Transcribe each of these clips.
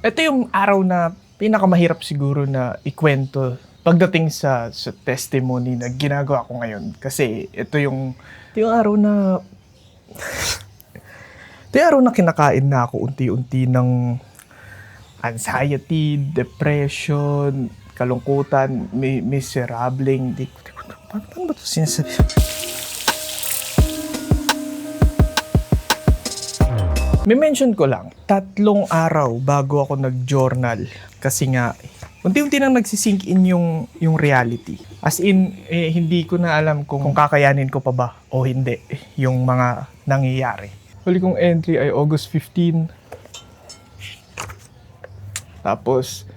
Ito yung araw na pinakamahirap siguro na ikwento pagdating sa testimony na ginagawa ko ngayon. Kasi ito yung araw na ito yung araw na kinakain na ako unti-unti ng anxiety, depression, kalungkutan, miserableng. Paano ba ito sinasabi? May mention ko lang, 3 araw bago ako nag-journal. Kasi nga, unti-unti nang nagsisink in yung reality. As in, hindi ko na alam kung kakayanin ko pa ba o hindi yung mga nangyayari. Huli kong entry ay August 15. Tapos,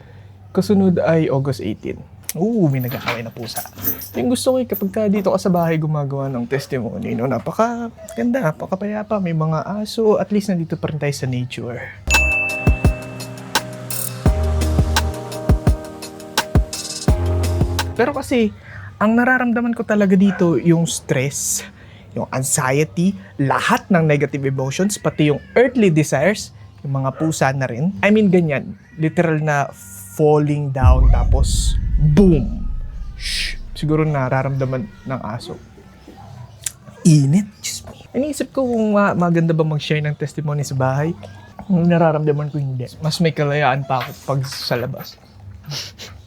kasunod ay August 18. May nagkakaway na pusa. Yung gusto ko kapag dito ka sa bahay gumagawa ng testimony, no? Napaka-ganda, napaka-payapa, may mga aso, at least nandito pa rin tayo sa nature. Pero kasi, ang nararamdaman ko talaga dito yung stress, yung anxiety, lahat ng negative emotions, pati yung earthly desires, yung mga pusa na rin. I mean, ganyan. Literal na falling down, tapos boom! Shh! Siguro nararamdaman ng aso. Init. Iniisip ko kung maganda ba mag-share ng testimony sa bahay. Nararamdaman ko hindi. Mas may kalayaan pa ako pag sa labas.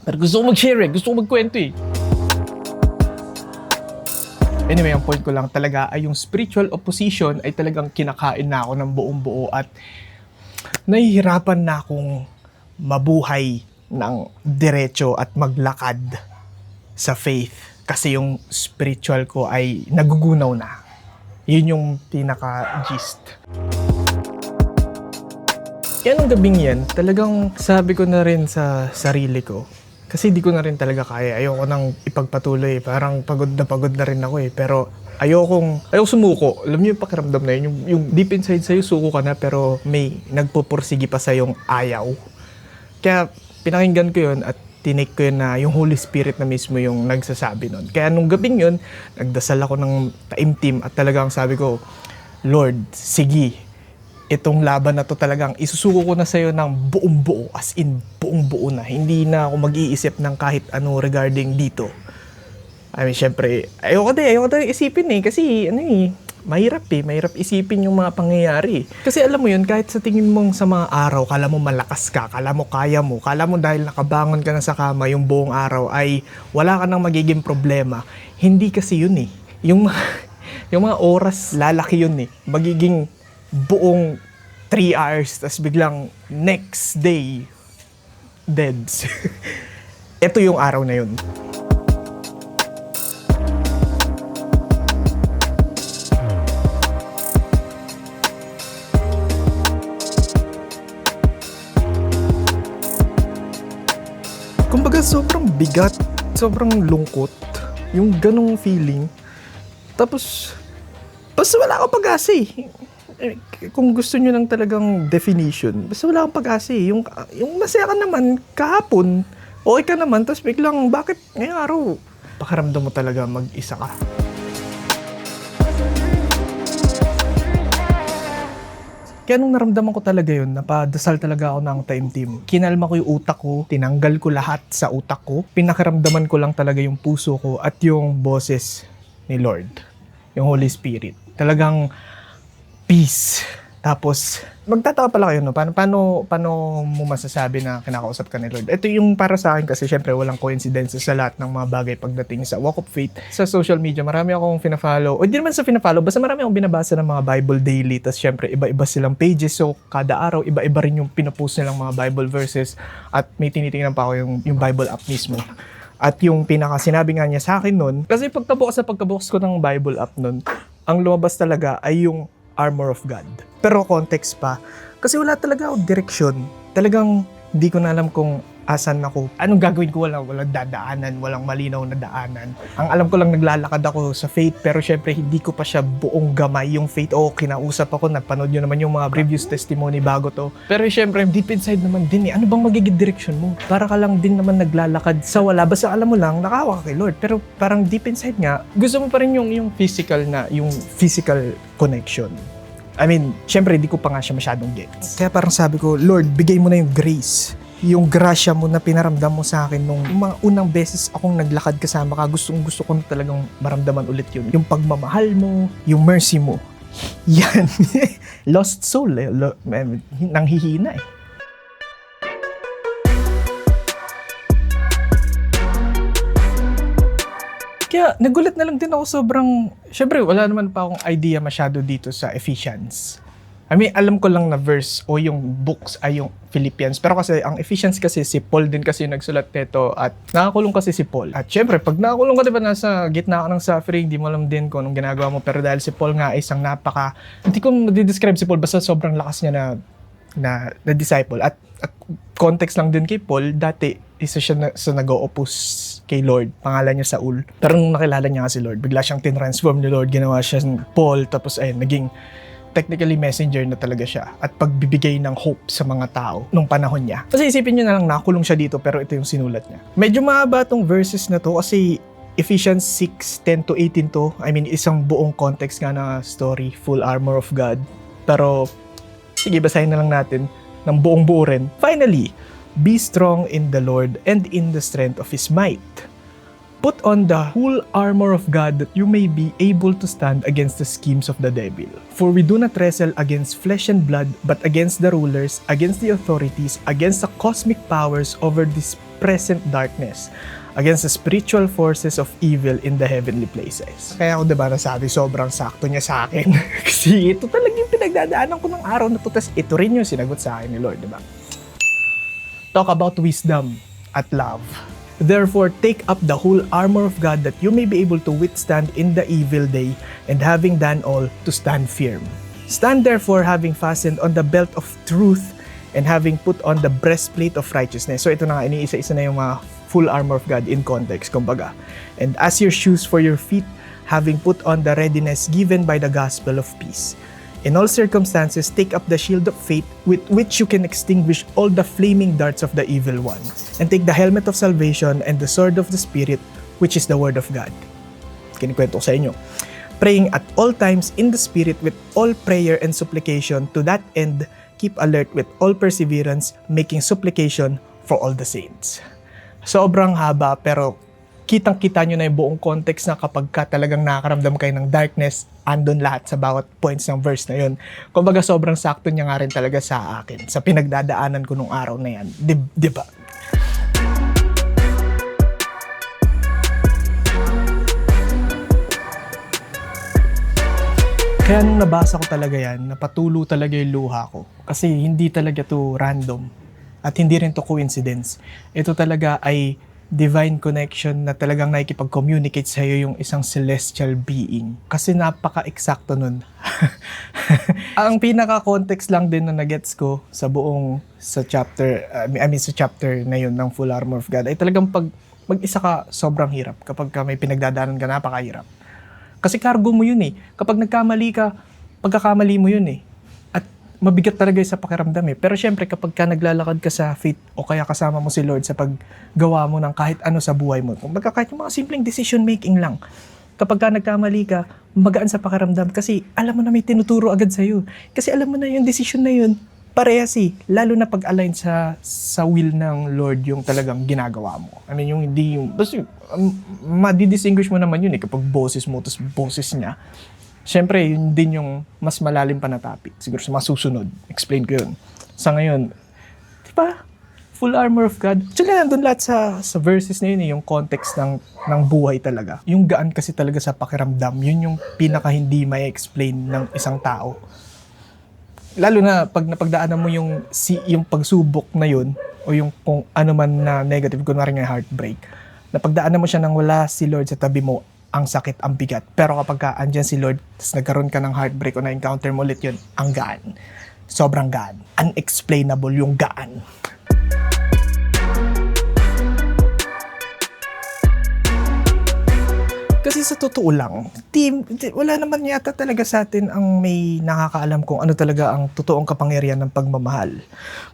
Pero gusto ko mag-share gusto ko magkwento Anyway, ang point ko lang talaga ay yung spiritual opposition ay talagang kinakain na ako ng buong buo at nahihirapan na akong mabuhay ng diretso at maglakad sa faith kasi yung spiritual ko ay nagugunaw na. Yun yung pinaka-gist. Yan ang gabing yan, talagang sabi ko na rin sa sarili ko kasi di ko na rin talaga kaya. Ayoko nang ipagpatuloy. Parang pagod na rin ako Pero ayoko sumuko. Alam niyo yung pakiramdam na yun. Yung deep inside sa'yo, suko ka na pero may nagpupursigi pa sa yung ayaw. Kaya pinakinggan ko yun at tinake ko yun na yung Holy Spirit na mismo yung nagsasabi nun. Kaya nung gabing yun, nagdasal ako ng taimtim at talagang sabi ko, Lord, sige, itong laban na to talagang isusuko ko na sa'yo ng buong buo, as in buong buo na. Hindi na ako mag-iisip ng kahit ano regarding dito. I mean, syempre, ayoko din isipin kasi mahirap isipin yung mga pangyayari. Kasi alam mo yun, kahit sa tingin mong sa mga araw, kala mo malakas ka, kala mo kaya mo, kala mo dahil nakabangon ka na sa kama yung buong araw ay wala ka nang magiging problema. Hindi kasi yun Yung mga oras, lalaki yun Magiging buong 3 hours, tas biglang next day, deads. Ito yung araw na yun. Kumbaga sobrang bigat, sobrang lungkot, yung ganong feeling. Tapos wala akong pag-asa Kung gusto nyo ng talagang definition, basta wala akong pag-asa Yung masaya ka naman kahapon, okay ka naman, tapos biglang bakit ngayong araw? Pakiramdam mo talaga mag-isa ka. Kaya nung naramdaman ko talaga yun, napadasal talaga ako ng taimtim. Kinalma ko yung utak ko, tinanggal ko lahat sa utak ko, pinakiramdaman ko lang talaga yung puso ko at yung boses ni Lord, yung Holy Spirit. Talagang peace. Tapos, magtataka pala kayo, paano mo masasabi na kinakausap ka ni Lord? Ito yung para sa akin kasi syempre walang coincidence sa lahat ng mga bagay pagdating sa walk of faith. Sa social media, marami akong fina-follow. O di naman sa fina-follow, basta marami akong binabasa ng mga Bible daily. Tapos syempre, iba-iba silang pages. So, kada araw, iba-iba rin yung pinapost nilang mga Bible verses. At may tinitingnan pa ako yung Bible app mismo. At yung pinaka-sinabi nga niya sa akin nun, kasi pagkabukas ko ng Bible app nun, ang lumabas talaga ay yung armor of God. Pero context pa, kasi wala talaga akong direksyon. Talagang di ko na alam kung asan ako. Anong gagawin ko? Walang dadaanan, walang malinaw na daanan. Ang alam ko lang naglalakad ako sa faith, pero syempre hindi ko pa siya buong gamay yung faith. Kinausap ako, napanood nyo naman yung mga previous testimony bago to. Pero syempre, deep inside naman din ano bang magiging direction mo? Para ka lang din naman naglalakad sa wala. Basta alam mo lang, nakawa ka kay Lord. Pero parang deep inside nga, gusto mo pa rin yung physical connection. I mean, syempre, di ko pa nga siya masyadong gets. Kaya parang sabi ko, Lord, bigay mo na yung grace. Yung grasya mo na pinaramdam mo sa akin nung mga unang beses akong naglakad kasama ka, gusto ko na talagang maramdaman ulit yun. Yung pagmamahal mo, yung mercy mo. Yan. Lost soul eh. Nanghihina eh. Kaya nagulat na lang din ako sobrang, syempre wala naman pa akong idea masyado dito sa Ephesians. I mean, alam ko lang na verse o yung books ay yung Philippians. Pero kasi ang Ephesians kasi si Paul din kasi yung nagsulat nito at nakakulong kasi si Paul. At syempre, pag nakakulong ka diba nasa gitna ka ng suffering, di mo alam din kung anong ginagawa mo. Pero dahil si Paul nga isang hindi ko describe si Paul, basta sobrang lakas niya na disciple. At context lang din kay Paul, dati isa siya sa nag-o-oppose kay Lord. Pangalan niya Saul. Pero nung nakilala niya nga si Lord, bigla siyang tinransform ni Lord. Ginawa siya Paul, tapos ayun, naging technically messenger na talaga siya at pagbibigay ng hope sa mga tao nung panahon niya. Kasi isipin nyo na lang, nakulong siya dito pero ito yung sinulat niya. Medyo mahaba tong verses na to kasi Ephesians 6:10 to 18 to. I mean, isang buong context nga na story, full armor of God. Pero, sige, basahin na lang natin ng buong buo rin. Finally, be strong in the Lord and in the strength of His might. Put on the whole armor of God that you may be able to stand against the schemes of the devil. For we do not wrestle against flesh and blood, but against the rulers, against the authorities, against the cosmic powers over this present darkness, against the spiritual forces of evil in the heavenly places. Kaya ako diba nasabi, sobrang sakto niya sa akin. Kasi ito talaga yung pinagdadaanan ko ng araw na to, tas ito rin yung sinagot sa akin ni Lord, diba? Talk about wisdom at love. Therefore, take up the whole armor of God that you may be able to withstand in the evil day, and having done all, to stand firm. Stand therefore, having fastened on the belt of truth, and having put on the breastplate of righteousness. So ito na nga, iniisa-isa na yung mga full armor of God in context, kumbaga. And as your shoes for your feet, having put on the readiness given by the gospel of peace. In all circumstances, take up the shield of faith with which you can extinguish all the flaming darts of the evil one. And take the helmet of salvation and the sword of the Spirit, which is the word of God. Kinikwento ko sa inyo. Praying at all times in the Spirit with all prayer and supplication, to that end, keep alert with all perseverance, making supplication for all the saints. Sobrang haba, pero kitang-kita nyo na yung buong context na kapag ka talagang nakakaramdam kayo ng darkness, andun lahat sa bawat points ng verse na yun. Kumbaga sobrang sakto niya nga rin talaga sa akin, sa pinagdadaanan ko nung araw na yan. Di ba? Kaya nung nabasa ko talaga yan, napatulo talaga yung luha ko. Kasi hindi talaga to random. At hindi rin to coincidence. Ito talaga ay divine connection na talagang nakikipag-communicate sa iyo yung isang celestial being. Kasi napaka-eksakto nun. Ang pinaka-context lang din na nagets ko sa chapter na yun ng Full Armor of God ay talagang pag mag-isa ka, sobrang hirap. Kapag may pinagdadaanan ka, napakahirap. Kasi cargo mo yun eh. Kapag nagkamali ka, pagkakamali mo yun eh. Mabigat talaga sa pakiramdam eh. Pero syempre, kapag ka naglalakad ka sa faith o kaya kasama mo si Lord sa paggawa mo ng kahit ano sa buhay mo, kahit yung mga simpleng decision making lang, kapag ka nagkamali ka, magaan sa pakiramdam kasi alam mo na may tinuturo agad sa'yo. Kasi alam mo na yung decision na yun, parehas eh. Lalo na pag-align sa will ng Lord yung talagang ginagawa mo. I mean, yung hindi yung, basta madidistinguish mo naman yun eh kapag boses mo, tapos boses niya. Siyempre, yun din yung mas malalim pa na topic. Siguro sa mga susunod, explain ko yun. Sa ngayon, di ba? Full armor of God. Actually, nandun lahat sa verses na yun, yung context ng buhay talaga. Yung gaan kasi talaga sa pakiramdam, yun yung pinaka hindi may explain ng isang tao. Lalo na pag napagdaanan mo yung pagsubok na yun, o yung kung ano man na negative, kunwari nga heartbreak, napagdaanan mo siya nang wala si Lord sa tabi mo, ang sakit, ang bigat. Pero kapag ka andyan si Lord, tapos nagkaroon ka ng heartbreak o na-encounter mo ulit yun, ang gaan. Sobrang gaan. Unexplainable yung gaan. Kasi sa totoo lang, wala naman yata talaga sa atin ang may nakakaalam kung ano talaga ang totoong kapangyarihan ng pagmamahal.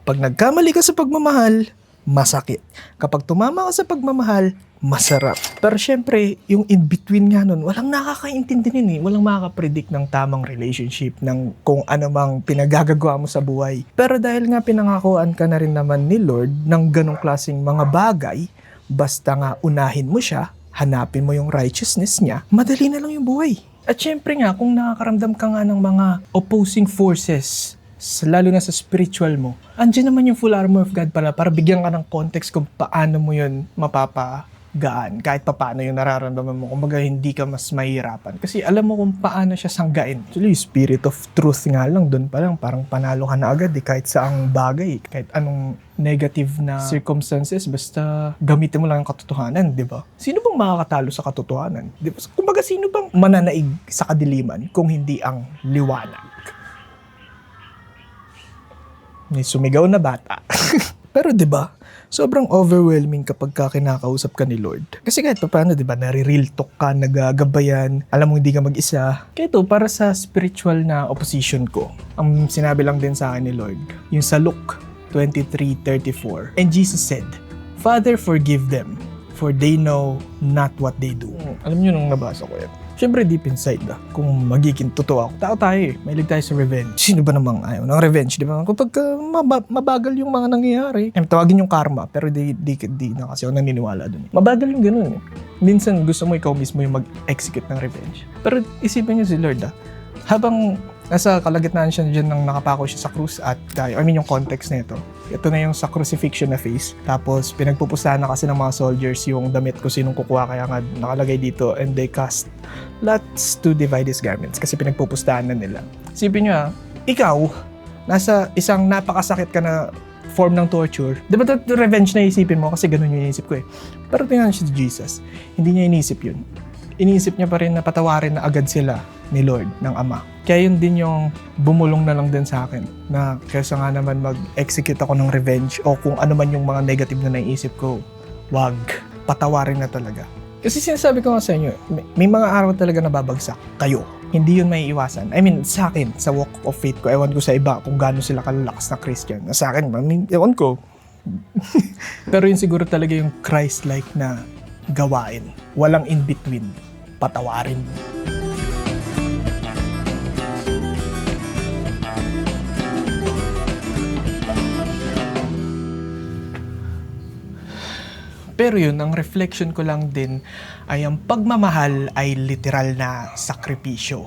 Pag nagkamali ka sa pagmamahal, masakit. Kapag tumama ka sa pagmamahal, masarap. Pero syempre, yung in-between nga nun, walang nakakaintindi nun eh. Walang makakapredict ng tamang relationship, ng kung ano mang pinagagagawa mo sa buhay. Pero dahil nga pinangakuan ka na rin naman ni Lord ng ganong klaseng mga bagay, basta nga unahin mo siya, hanapin mo yung righteousness niya, madali na lang yung buhay. At syempre nga, kung nakakaramdam ka nga ng mga opposing forces, lalo na sa spiritual mo, andyan naman yung full armor of God para bigyan ka ng context kung paano mo yun mapapagaan, kahit paano yung nararamdaman mo. Kumbaga, hindi ka mas mahirapan. Kasi alam mo kung paano siya sanggain. Actually, spirit of truth nga lang, dun pa lang, parang panalo ka na agad kahit saang bagay, kahit anong negative na circumstances, basta gamitin mo lang ang katotohanan, di ba? Sino bang makakatalo sa katotohanan? Di ba? Kumbaga, sino bang mananaig sa kadiliman kung hindi ang liwanag? May sumigaw na bata. Pero 'di ba? Sobrang overwhelming kapag kinakausap ka ni Lord. Kasi kahit paano, 'di ba, nare-real talk ka, nagagabayan, alam mo hindi ka mag-isa. Kaya ito, para sa spiritual na opposition ko, ang sinabi lang din sa akin ni Lord, yung sa Luke 23:34. And Jesus said, "Father, forgive them, for they know not what they do." Alam niyo nung nabasa ko yan. Siyempre deep inside kung magiging totoo ako. Tao tayo eh. Mahilig tayo sa revenge. Sino ba namang ayaw ng revenge, di ba? Kapag mabagal yung mga nangyayari, tawagin yung karma, pero di na kasi ako naniniwala dun. Mabagal yung ganun eh. Minsan gusto mo ikaw mismo yung mag-execute ng revenge. Pero isipin niyo si Lord habang nasa kalagitnaan siya dyan nang nakapako siya sa krus at yung context na ito. Ito na yung sa crucifixion na face. Tapos pinagpupustahan na kasi ng mga soldiers yung damit ko sinong kukuha, kaya nga nakalagay dito, and they cast lots to divide his garments kasi pinagpupustahan na nila. Isipin nyo ikaw, nasa isang napakasakit ka na form ng torture. Di ba revenge na isipin mo? Kasi ganun yung inisip ko eh. Pero tingnan siya si Jesus. Hindi niya inisip yun. Iniisip niya pa rin na patawarin na agad sila ni Lord, ng Ama. Kaya yun din yung bumulong na lang din sa akin na kaysa nga naman mag-execute ako ng revenge o kung ano man yung mga negative na naisip ko, wag, patawarin na talaga. Kasi sinasabi ko nga sa inyo, may mga araw talaga na babagsak kayo. Hindi yun may iwasan. I mean, sa akin, sa walk of faith ko, ewan ko sa iba kung gaano sila kalalakas na Christian. Sa akin, ewan ko. Pero yun siguro talaga yung Christ-like na gawain. Walang in-between. Patawarin. Pero yun, ang reflection ko lang din ay ang pagmamahal ay literal na sakripisyo.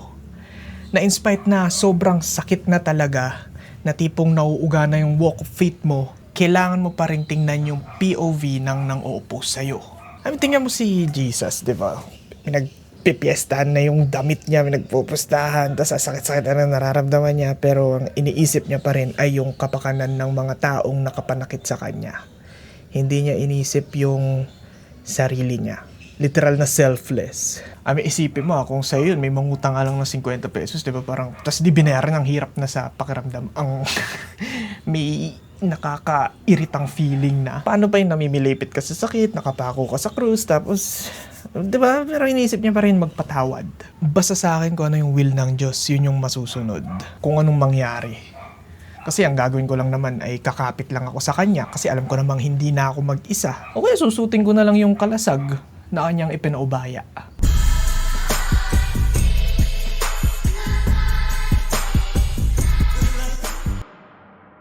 Na in spite na sobrang sakit na talaga, na tipong nauuga na yung walk of faith mo, kailangan mo pa rin tingnan yung POV ng nang-uupo sa'yo. I mean, tingnan mo si Jesus, di ba? Pinagpipiestahan na yung damit niya, pinagpupustahan, tapos sakit-sakit na nararamdaman niya, pero ang iniisip niya pa rin ay yung kapakanan ng mga taong nakapanakit sa kanya. Hindi niya inisip yung sarili niya. Literal na selfless. Isipin mo kung sa'yo yun, may mangutang ka lang ng 50 pesos, di ba? Parang, tas di binayaran, ang hirap na sa pakiramdam. Ang may nakaka-iritang feeling na. Paano pa yung namimilipit ka sa sakit, nakapako ka sa krus, tapos, di ba? Pero iniisip niya pa rin magpatawad. Basta sa akin kung ano yung will ng Diyos, yun yung masusunod. Kung anong mangyari. Kasi ang gagawin ko lang naman ay kakapit lang ako sa kanya kasi alam ko namang hindi na ako mag-isa. O kaya susutin ko na lang yung kalasag na kanyang ipinaubaya.